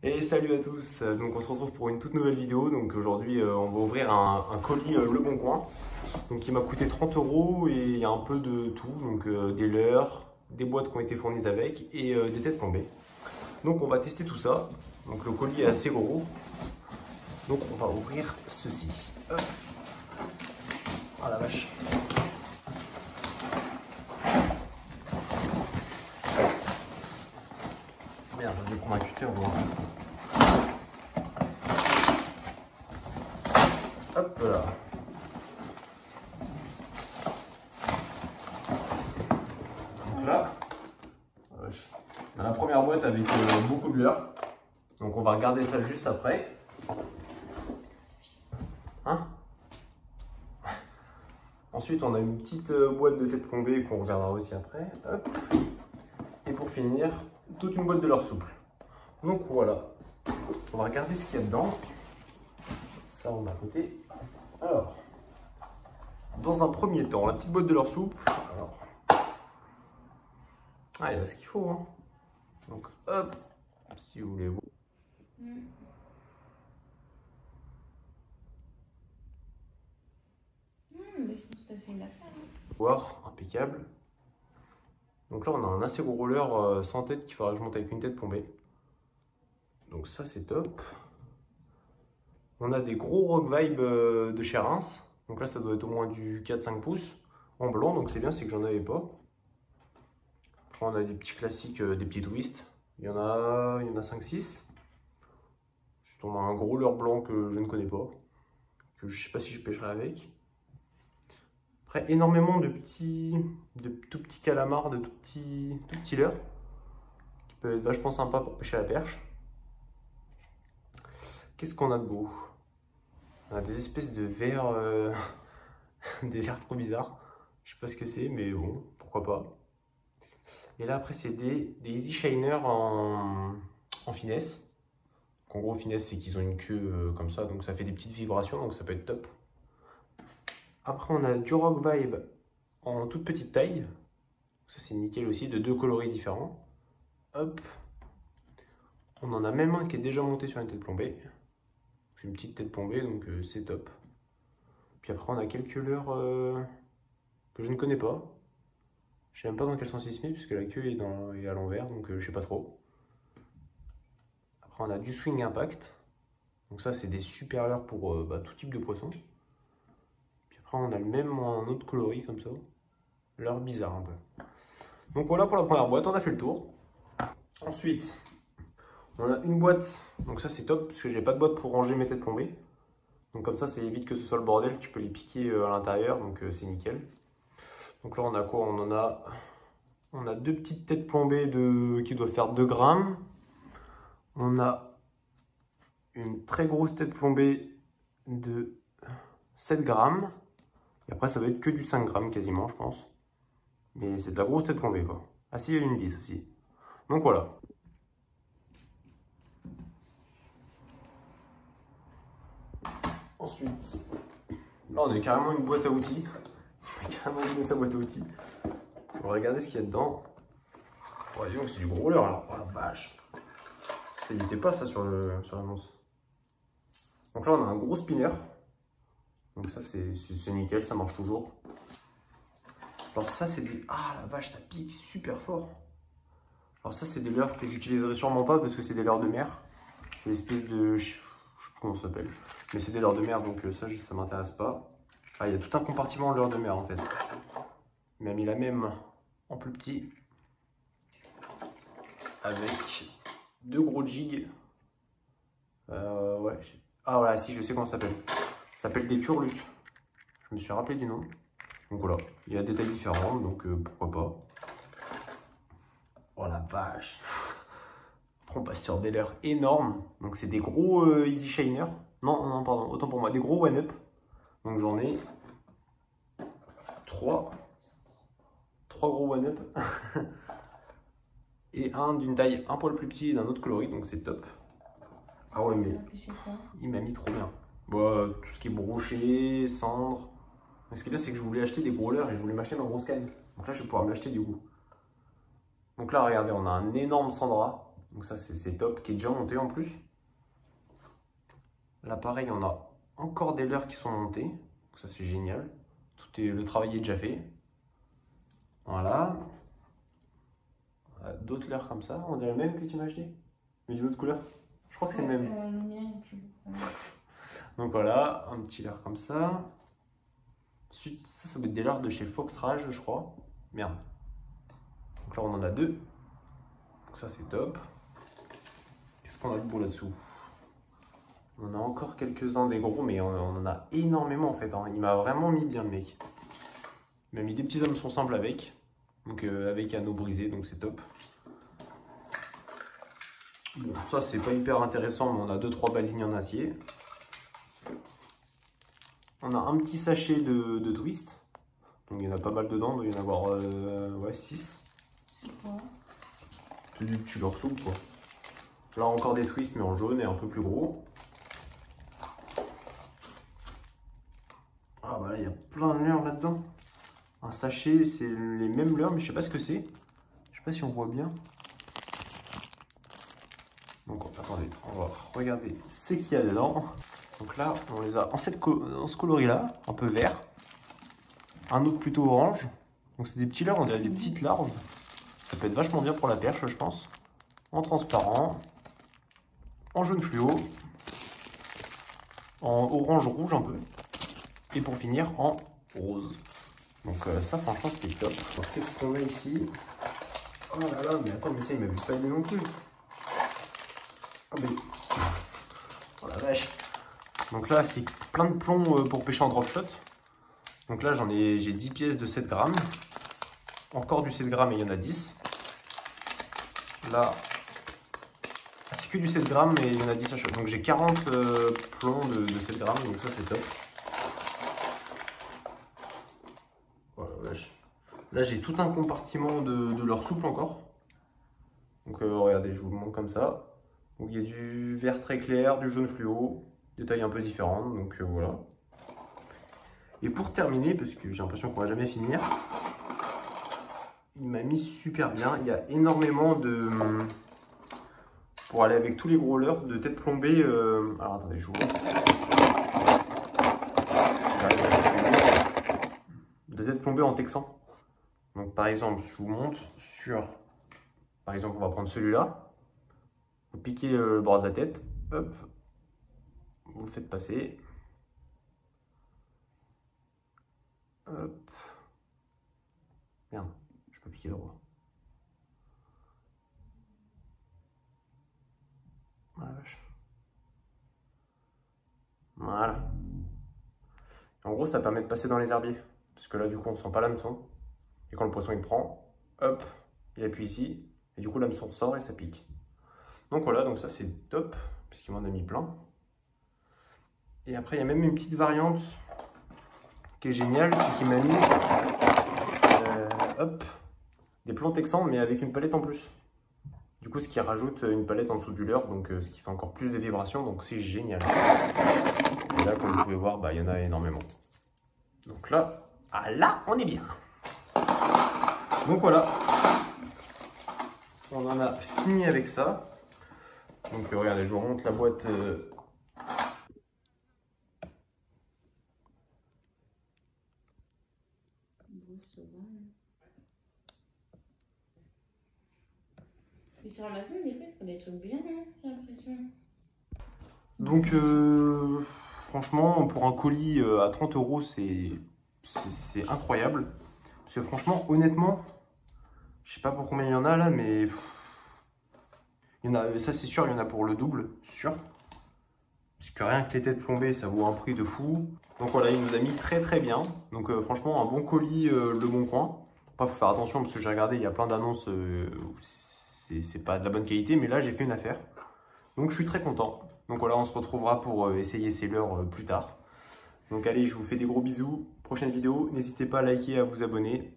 Et salut à tous, donc on se retrouve pour une toute nouvelle vidéo. Donc aujourd'hui on va ouvrir un colis Le Bon Coin. Donc il m'a coûté 30 € et il y a un peu de tout, donc des leurres, des boîtes qui ont été fournies avec et des têtes plombées. Donc on va tester tout ça. Donc le colis est assez gros. Donc on va ouvrir ceci. Hop. Ah la vache. Merde, je vais prendre un cutter moi. Hop là. Donc là, on a la première boîte avec beaucoup de leurres. Donc on va regarder ça juste après. Hein? Ensuite on a une petite boîte de tête plombée qu'on regardera aussi après. Hop. Et pour finir, toute une boîte de leurre souple. Donc voilà. On va regarder ce qu'il y a dedans. Ça on met à côté. Alors, dans un premier temps, la petite boîte de leurre souple. Alors, ah, il y a ce qu'il faut. Hein. Donc, hop, si vous voulez. Mais je pense que tu as fait une affaire. Voir, impeccable. Donc là, on a un assez gros roller sans tête qu'il faudra que je monte avec une tête plombée. Donc ça, c'est top. On a des gros Rock Vibe de chez Reims. Donc là, ça doit être au moins du 4-5 pouces en blanc. Donc c'est bien, c'est que j'en avais pas. Après, on a des petits classiques, des petits twists. Il y en a 5-6. On a un gros leurre blanc que je ne connais pas. Que je sais pas si je pêcherai avec. Après, énormément de tout petits calamars, de tout petits leurres. Qui peuvent être vachement sympas pour pêcher à la perche. Qu'est-ce qu'on a de beau? On a des espèces de vers, des vers trop bizarres. Je sais pas ce que c'est, mais bon, pourquoi pas. Et là après c'est des Easy Shiner en finesse. Donc, en gros finesse c'est qu'ils ont une queue comme ça, donc ça fait des petites vibrations, donc ça peut être top. Après on a du Rock Vibe en toute petite taille. Ça c'est nickel aussi, de 2 coloris différents. Hop. On en a même un qui est déjà monté sur une tête plombée. C'est une petite tête plombée, donc c'est top. Puis après on a quelques leurres que je ne connais pas. Je sais même pas dans quel sens il se met puisque la queue est à l'envers, donc je sais pas trop. Après on a du Swing Impact. Donc ça c'est des super leurres pour tout type de poisson. Puis après on a le même en autre coloris comme ça. Leurre bizarre un peu. Donc voilà pour la première boîte, on a fait le tour. Ensuite, on a une boîte, donc ça c'est top parce que j'ai pas de boîte pour ranger mes têtes plombées. Donc comme ça évite que ce soit le bordel, tu peux les piquer à l'intérieur, donc c'est nickel. Donc là on a quoi? On a deux petites têtes plombées qui doivent faire 2 grammes. On a une très grosse tête plombée de 7 grammes. Et après ça va être que du 5 grammes quasiment je pense. Mais c'est de la grosse tête plombée quoi. Ah si, il y a une 10 aussi. Donc voilà. Ensuite, là on a carrément une boîte à outils. On a carrément donné sa boîte à outils. On va regarder ce qu'il y a dedans. Oh, dis donc, c'est du gros leurre là. Oh la vache. Ça n'était pas ça sur l'annonce. Donc là on a un gros spinner. Donc ça c'est nickel, ça marche toujours. Alors ça c'est des... Ah la vache, ça pique super fort. Alors ça c'est des leurres que j'utiliserai sûrement pas parce que c'est des leurres de mer. C'est l'espèce de... Je sais plus comment ça s'appelle. Mais c'est des leurres de mer, donc ça m'intéresse pas. Ah, il y a tout un compartiment de leurres de mer en fait. Il m'a mis la même en plus petit. Avec 2 gros jigs. Ouais. Ah voilà, si je sais comment ça s'appelle. Ça s'appelle des turlutes. Je me suis rappelé du nom. Donc voilà, il y a des tailles différentes, donc pourquoi pas. Oh la vache. On passe sur des leurres énormes. Donc c'est des gros Easy Shiner. Non, pardon, autant pour moi, des gros One Up. Donc j'en ai 3 gros One Up. Et un d'une taille un poil plus petit et d'un autre coloris, donc c'est top. Ah ouais, mais il m'a mis trop bien. Bon, tout ce qui est broché, cendre. Ce qui est bien, c'est que je voulais acheter des gros leurres et je voulais m'acheter ma grosse canne. Donc là, je vais pouvoir me l'acheter du coup. Donc là, regardez, on a un énorme Sandra. Donc ça c'est top, qui est déjà monté en plus. Là pareil, on a encore des leurres qui sont montées. Donc ça c'est génial. Le travail est déjà fait. Voilà. D'autres leurres comme ça, on dirait le même que tu m'as acheté, mais d'une autre couleur. Je crois que c'est le même. Le mien est plus beau. Donc voilà, un petit leurre comme ça. Ensuite, ça doit être des leurres de chez Fox Rage, je crois. Merde. Donc là, on en a 2. Donc ça, c'est top. Qu'est-ce qu'on a de beau là-dessous? On a encore quelques-uns des gros, mais on en a énormément en fait. Hein. Il m'a vraiment mis bien le mec. Il m'a mis des petits hameçons simples avec. Donc avec anneaux brisés, donc c'est top. Bon, ça c'est pas hyper intéressant, mais on a 2-3 balignes en acier. On a un petit sachet de twist. Donc il y en a pas mal dedans, il doit y en avoir ouais, 6. C'est du petit leur soupe quoi. Là encore des twists mais en jaune et un peu plus gros. Ah bah là il y a plein de leurres là-dedans. Un sachet, c'est les mêmes leurres mais je sais pas ce que c'est. Je sais pas si on voit bien. Donc attendez, on va regarder ce qu'il y a dedans. Donc là, on les a en ce coloris là, un peu vert. Un autre plutôt orange. Donc c'est des petits leurres, on dirait des petites larves. Ça peut être vachement bien pour la perche, je pense. En transparent, en jaune fluo, en orange rouge un peu. Et pour finir, en rose. Donc ça, franchement, c'est top. Alors qu'est-ce qu'on a ici? Oh là là, mais attends, mais ça, il m'avait pas aidé non plus. Oh, mais... oh la vache. Donc là, c'est plein de plombs pour pêcher en drop shot. Donc là, j'ai 10 pièces de 7 grammes. Encore du 7 grammes et il y en a 10. Là, c'est que du 7 grammes et il y en a 10 à chaque. Donc j'ai 40 plombs de 7 grammes, donc ça c'est top. Oh la vache. Là, j'ai tout un compartiment de leur souple encore. Donc regardez, je vous le montre comme ça. Donc il y a du vert très clair, du jaune fluo, des tailles un peu différentes, donc voilà. Et pour terminer, parce que j'ai l'impression qu'on va jamais finir, il m'a mis super bien. Il y a énormément de... pour aller avec tous les gros leurres, de têtes plombées. Alors attendez, je vous montre. De têtes plombées en texan. Donc par exemple, je vous montre sur... Par exemple, on va prendre celui-là. Vous piquez le bord de la tête. Hop. Vous le faites passer. Hop. Merde, je peux piquer droit. Voilà, vache. Voilà. En gros, ça permet de passer dans les herbiers. Parce que là, du coup, on sent pas l'hameçon. Et quand le poisson il prend, hop, il appuie ici. Et du coup, l'hameçon sort et ça pique. Donc voilà, donc ça c'est top. Parce qu'il m'en a mis plein. Et après, il y a même une petite variante qui est géniale. C'est qu'il m'a mis hop, des plombs texans, mais avec une palette en plus. Du coup, ce qui rajoute une palette en dessous du leurre, donc ce qui fait encore plus de vibrations, donc c'est génial. Et là, comme vous pouvez voir, bah, il y en a énormément. Donc là, ah là, on est bien. Donc voilà, on en a fini avec ça. Donc regardez, je vous remonte la boîte. Puis sur Amazon, des fois, ils font des trucs bien, hein, j'ai l'impression. Donc, franchement, pour un colis à 30 €, c'est incroyable. Parce que franchement, honnêtement, je sais pas pour combien il y en a là, mais il y en a, ça c'est sûr, il y en a pour le double, sûr. Parce que rien que les têtes plombées, ça vaut un prix de fou. Donc voilà, il nous a mis très très bien. Donc franchement, un bon colis Le Bon Coin. Après, faut faire attention parce que j'ai regardé, il y a plein d'annonces où c'est pas de la bonne qualité, mais là j'ai fait une affaire. Donc je suis très content. Donc voilà, on se retrouvera pour essayer ces leurres plus tard. Donc allez, je vous fais des gros bisous. Prochaine vidéo, n'hésitez pas à liker et à vous abonner.